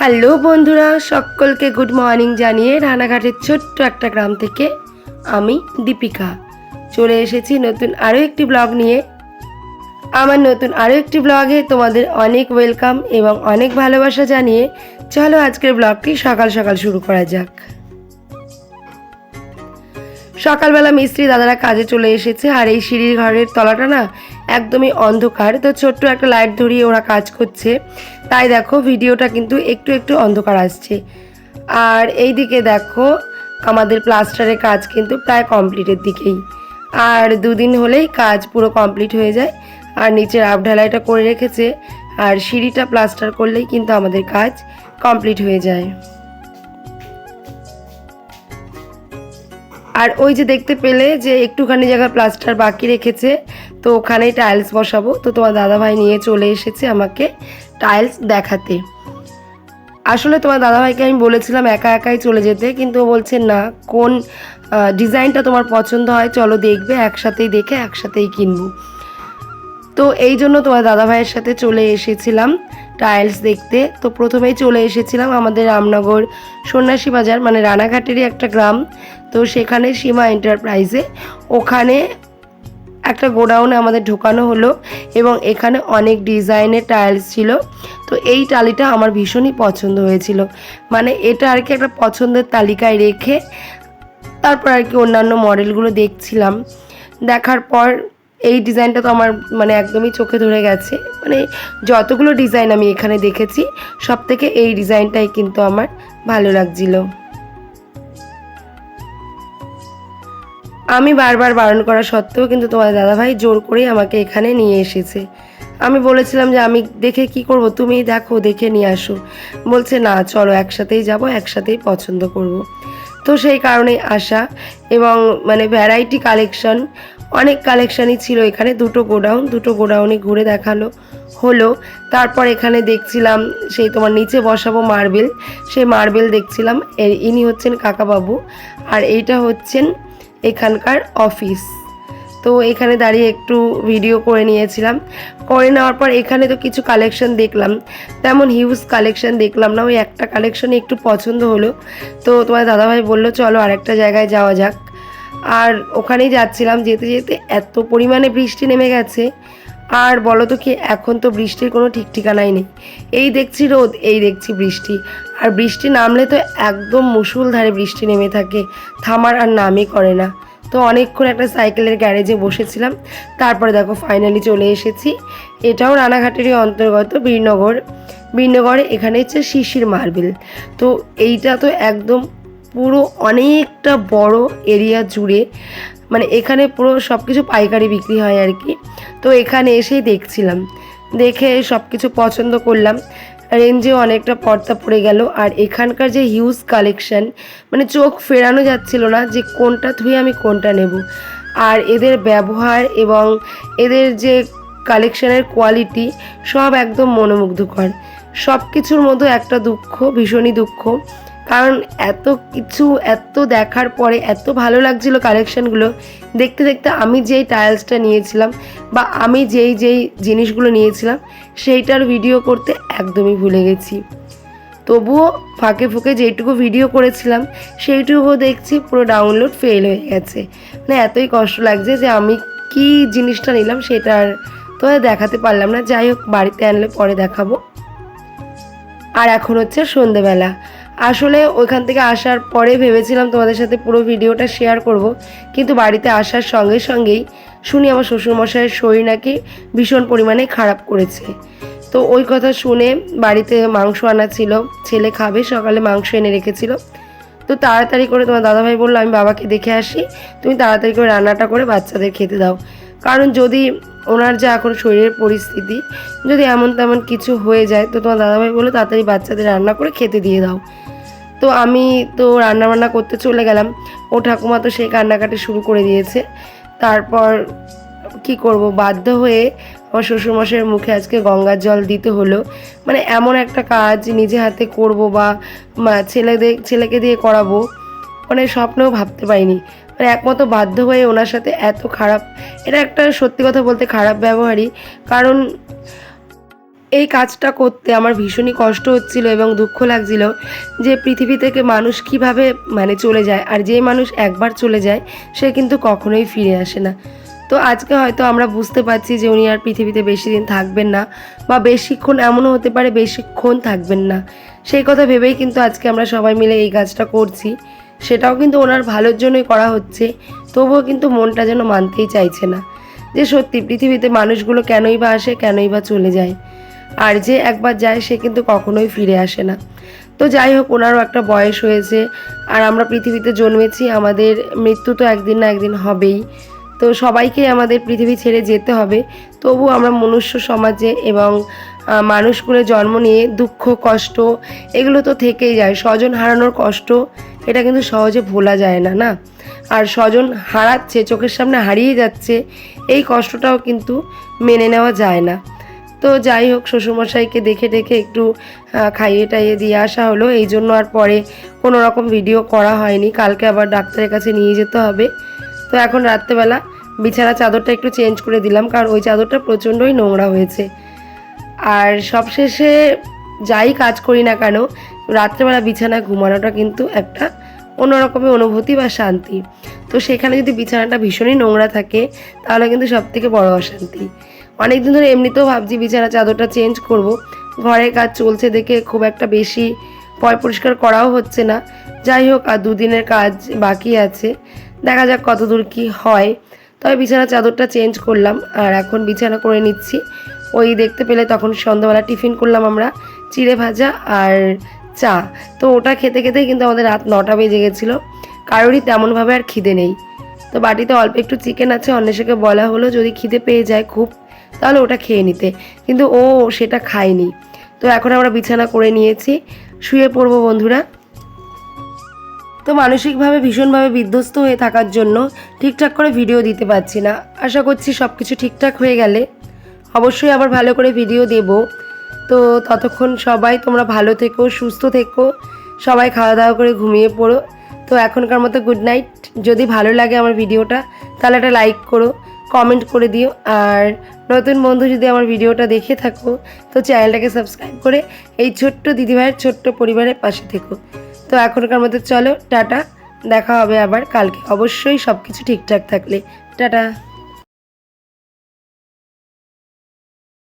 Hello বন্ধুরা, সকলকে good morning জানিয়ে রানাঘাটের ছোট্ট একটা গ্রাম থেকে আমি দীপিকা চলে এসেছি নতুন আরও একটি ব্লগ নিয়ে। আমার নতুন আরও একটি ব্লগে তোমাদের অনেক ওয়েলকাম এবং অনেক ভালোবাসা জানিয়ে চলো আজকের ব্লগটি সকাল সকাল শুরু করা যাক। সকালবেলা মিস্ত্রি দাদারা কাজে চলে এসেছে আর এই সিঁড়ির ঘরের তলাটা না একদমই অন্ধকার, তো ছোট্ট একটা লাইট ধরিয়ে ওরা কাজ করছে, তাই দেখো ভিডিওটা কিন্তু একটু একটু অন্ধকার আসছে। আর এই দিকে দেখো আমাদের প্লাস্টারের কাজ কিন্তু প্রায় কমপ্লিটের দিকেই, আর দুদিন হলেই কাজ পুরো কমপ্লিট হয়ে যায়। আর নিচের আপ ঢালাইটা করে রেখেছে আর সিঁড়িটা প্লাস্টার করলেই কিন্তু আমাদের কাজ কমপ্লিট হয়ে যায়। আর ওই যে দেখতে পেলে যে একটুখানি জায়গা প্লাস্টার বাকি রেখেছে, তো ওখানেই টাইলস বসাবো। তো তোমার দাদাভাই নিয়ে চলে এসেছে আমাকে টাইলস দেখাতে। আসলে তোমার দাদাভাইকে আমি বলেছিলাম একা একাই চলে যেতে, কিন্তু ও বলছে না, কোন ডিজাইনটা তোমার পছন্দ হয় চলো দেখবে, একসাথেই দেখে একসাথেই কিনবো। তো এই জন্য তোমার দাদাভাইয়ের সাথে চলে এসেছিলাম টাইলস দেখতে। তো প্রথমেই চলে এসেছিলাম আমাদের রামনগর সন্ন্যাসী বাজার, মানে রানাঘাটেরই একটা গ্রাম। তো সেখানে সীমা এন্টারপ্রাইজে ওখানে একটা গোডাউনে আমাদের ঢোকানো হলো এবং এখানে অনেক ডিজাইনের টাইলস ছিল। তো এই টালিটা আমার ভীষণই পছন্দ হয়েছিল, মানে এটা আর কি একটা পছন্দের তালিকায় রেখে তারপর আর কি অন্যান্য মডেলগুলো দেখছিলাম। দেখার পর এই ডিজাইনটা তো আমার মানে একদমই চোখে ধরে গেছে, মানে যতগুলো ডিজাইন আমি এখানে দেখেছি সব থেকে এই ডিজাইনটাই কিন্তু আমার ভালো লাগছিল। আমি বারবার বারণ করা সত্ত্বেও কিন্তু তোমার দাদাভাই জোর করেই আমাকে এখানে নিয়ে এসেছে। আমি বলেছিলাম যে আমি দেখে কি করব, তুমি দেখো দেখে নিয়ে আসো। বলছে না চলো একসাথেই যাব, একসাথেই পছন্দ করব। তো সেই কারণেই আসা, এবং মানে ভ্যারাইটি কালেকশন, অনেক কালেকশানই ছিল এখানে। দুটো গোডাউনে ঘুরে দেখালো হলো। তারপর এখানে দেখছিলাম সেই তোমার নিচে বসাবো মার্বেল, সেই মার্বেল দেখছিলাম। ইনি হচ্ছেন কাকাবাবু আর এইটা হচ্ছেন এখানকার অফিস। তো এখানে দাঁড়িয়ে একটু ভিডিও করে নিয়েছিলাম। করে নেওয়ার পর এখানে তো কিছু কালেকশন দেখলাম, তেমন হিউজ কালেকশন দেখলাম না, ওই একটা কালেকশনে একটু পছন্দ হলো। তো তোমার দাদাভাই বললো চলো আরেকটা জায়গায় যাওয়া যাক। আর ওখানেই যাচ্ছিলাম, যেতে যেতে এত পরিমাণে বৃষ্টি নেমে গেছে। আর বলো তো কি, এখন তো বৃষ্টির কোনো ঠিক ঠিকানাই নেই, এই দেখছি রোদ, এই দেখছি বৃষ্টি। আর বৃষ্টি নামলে তো একদম মুষলধারে বৃষ্টি নেমে থাকে, থামার আর নামই করে না। তো অনেকক্ষণ একটা সাইকেলের গ্যারেজে বসেছিলাম, তারপরে দেখো ফাইনালি চলে এসেছি। এটাও রানাঘাটেরই অন্তর্গত বীরনগরে। এখানে হচ্ছে শিশির মার্বেল। তো এইটা তো একদম পুরো অনেকটা বড় এরিয়া জুড়ে, মানে এখানে পুরো সব কিছু পাইকারি বিক্রি হয় আর কি। তো এখানে এসেই দেখছিলাম, দেখে সব কিছু পছন্দ করলাম। রেঞ্জেও অনেকটা পর্দা পড়ে গেল। আর এখানকার যে হিউজ কালেকশান, মানে চোখ ফেরানো যাচ্ছিল না যে কোনটা ধুয়ে আমি কোনটা নেব। আর এদের ব্যবহার এবং এদের যে কালেকশানের কোয়ালিটি সব একদম মনোমুগ্ধকর। সব কিছুর মধ্যে একটা দুঃখ, ভীষণই দুঃখ, কারণ এত কিছু এত দেখার পরে এত ভালো লাগছিল কালেকশানগুলো দেখতে দেখতে, আমি যেই টাইলসটা নিয়েছিলাম বা আমি যেই জিনিসগুলো নিয়েছিলাম সেইটার ভিডিও করতে একদমই ভুলে গেছি। তবুও ফাঁকে ফুঁকে যেইটুকু ভিডিও করেছিলাম সেইটুকুও দেখছি পুরো ডাউনলোড ফেল হয়ে গেছে। মানে এতই কষ্ট লাগছে যে আমি কি জিনিসটা নিলাম সেটা আর তো দেখাতে পারলাম না। যাই হোক, বাড়িতে আনলে পরে দেখাবো। আর এখন হচ্ছে সন্ধেবেলা। আসলে ওইখান থেকে আসার পরে ভেবেছিলাম তোমাদের সাথে পুরো ভিডিওটা শেয়ার করব, কিন্তু বাড়িতে আসার সঙ্গে সঙ্গেই শুনি আমার শ্বশুরমশাইয়ের শরীর নাকি ভীষণ পরিমাণে খারাপ করেছে। তো ওই কথা শুনে বাড়িতে মাংস আনা ছিল, ছেলে খাবে, সকালে মাংস এনে রেখেছিল। তো তাড়াতাড়ি করে তোমার দাদাভাই বললো আমি বাবাকে দেখে আসি, তুমি তাড়াতাড়ি করে রান্নাটা করে বাচ্চাদের খেতে দাও, কারণ যদি ওনার যা এখন শরীরের পরিস্থিতি, যদি এমন তেমন কিছু হয়ে যায় তো তোমার দাদাভাই বললো তাড়াতাড়ি বাচ্চাদের রান্না করে খেতে দিয়ে দাও। তো আমি তো রান্নাবান্না করতে চলে গেলাম। ও ঠাকুমা তো সেই কান্নাকাটি শুরু করে দিয়েছে। তারপর কি করব, বাধ্য হয়ে আমার শ্বশুরমশাইয়ের মুখে আজকে গঙ্গার জল দিতে হলো। মানে এমন একটা কাজ নিজে হাতে করব বা ছেলেকে দিয়ে করাবো, মানে স্বপ্নেও ভাবতে পারিনি। মানে একমতো বাধ্য হয়ে ওনার সাথে এত খারাপ, এটা একটা সত্যি কথা বলতে খারাপ ব্যবহারই। কারণ এই কাজটা করতে আমার ভীষণই কষ্ট হচ্ছিল এবং দুঃখ লাগছিল যে পৃথিবী থেকে মানুষ কিভাবে মানে চলে যায়, আর যে মানুষ একবার চলে যায় সে কিন্তু কখনোই ফিরে আসে না। তো আজকে হয়তো আমরা বুঝতে পারছি যে উনি আর পৃথিবীতে বেশি দিন থাকবেন না, বা বেশিক্ষণ এমনও হতে পারে বেশিক্ষণ থাকবেন না। সেই কথা ভেবেই কিন্তু আজকে আমরা সবাই মিলে এই কাজটা করছি। সেটাও কিন্তু ওনার ভালোর জন্যই করা হচ্ছে, তবুও কিন্তু মনটা যেন মানতেই চাইছে না যে সত্যি পৃথিবীতে মানুষগুলো কেনই বা আসে, কেনই বা চলে যায়, আর যে একবার যায় সে কিন্তু কখনোই ফিরে আসে না। তো যাই হোক, ওনারও একটা বয়স হয়েছে, আর আমরা পৃথিবীতে জন্মেছি, আমাদের মৃত্যু তো একদিন না একদিন হবেই। তো সবাইকে আমাদের পৃথিবী ছেড়ে যেতে হবে। তবু আমরা মনুষ্য সমাজে এবং মানুষগুলো জন্ম নিয়ে দুঃখ কষ্ট এগুলো তো থেকেই যায়। স্বজন হারানোর কষ্ট এটা কিন্তু সহজে ভোলা যায় না, না? আর স্বজন হারাচ্ছে, চোখের সামনে হারিয়ে যাচ্ছে, এই কষ্টটাও কিন্তু মেনে নেওয়া যায় না। তো যাই হোক, শ্বশুরমশাইকে দেখে দেখে একটু খাইয়ে টাইয়ে দিয়ে আসা হলো, এই জন্য আর পরে কোনো রকম ভিডিও করা হয়নি। কালকে আবার ডাক্তারের কাছে নিয়ে যেতে হবে। তো এখন রাত্রেবেলা বিছানা চাদরটা একটু চেঞ্জ করে দিলাম, কারণ ওই চাদরটা প্রচণ্ডই নোংরা হয়েছে। আর সবশেষে যাই কাজ করি না কেন, রাত্রেবেলা বিছানায় ঘুমানোটা কিন্তু একটা অন্যরকমের অনুভূতি বা শান্তি। তো সেখানে যদি বিছানাটা ভীষণই নোংরা থাকে তাহলে কিন্তু সবথেকে বড় অশান্তি। অনেক দিন ধরে এমনিতেও ভাবছি বিছানা চাদরটা চেঞ্জ করব, ঘরের কাজ চলছে দেখে খুব একটা বেশি পরিষ্কার করাও হচ্ছে না। যাই হোক, আর দুদিনের কাজ বাকি আছে, দেখা যাক কতদূর কি হয়। তবে বিছানা চাদরটা চেঞ্জ করলাম আর এখন বিছানা করে নিচ্ছি। ওই দেখতে পেলে তখন সন্ধ্যাবেলা টিফিন করলাম আমরা, চিড়ে ভাজা আর চা। তো ওটা খেতে খেতেই কিন্তু আমাদের রাত 9টা বেজে গেছিলো। কারোরই তেমনভাবে আর খিদে নেই। তো বাটিতে অল্প একটু চিকেন আছে, অন্বেষাকে বলা হলো যদি খিদে পেয়ে যায় খুব তাহলে ওটা খেয়ে নিতে, কিন্তু ও সেটা খায়নি। তো এখন আমরা বিছানা করে নিয়েছি, শুয়ে পড়বো বন্ধুরা। তো মানসিকভাবে ভীষণভাবে বিধ্বস্ত হয়ে থাকার জন্য ঠিকঠাক করে ভিডিও দিতে পারছি না। আশা করছি সব কিছু ঠিকঠাক হয়ে গেলে অবশ্যই আবার ভালো করে ভিডিও দেব। তো ততক্ষণ সবাই তোমরা ভালো থেকো, সুস্থ থেকো, সবাই খাওয়া দাওয়া করে ঘুমিয়ে পড়ো। তো এখনকার মতো গুড নাইট। যদি ভালো লাগে আমার ভিডিওটা তাহলে একটা লাইক করো, কমেন্ট করে দিও, আর নতুন বন্ধু যদি আমার ভিডিওটা দেখে থাকো তো চ্যানেলটাকে সাবস্ক্রাইব করে এই ছোট্ট দিদিভাইয়ের ছোট্ট পরিবারের পাশে থেকো। তো এখনকার মতো চলো, টাটা। দেখা হবে আবার কালকে, অবশ্যই সব কিছু ঠিকঠাক থাকলে। টাটা।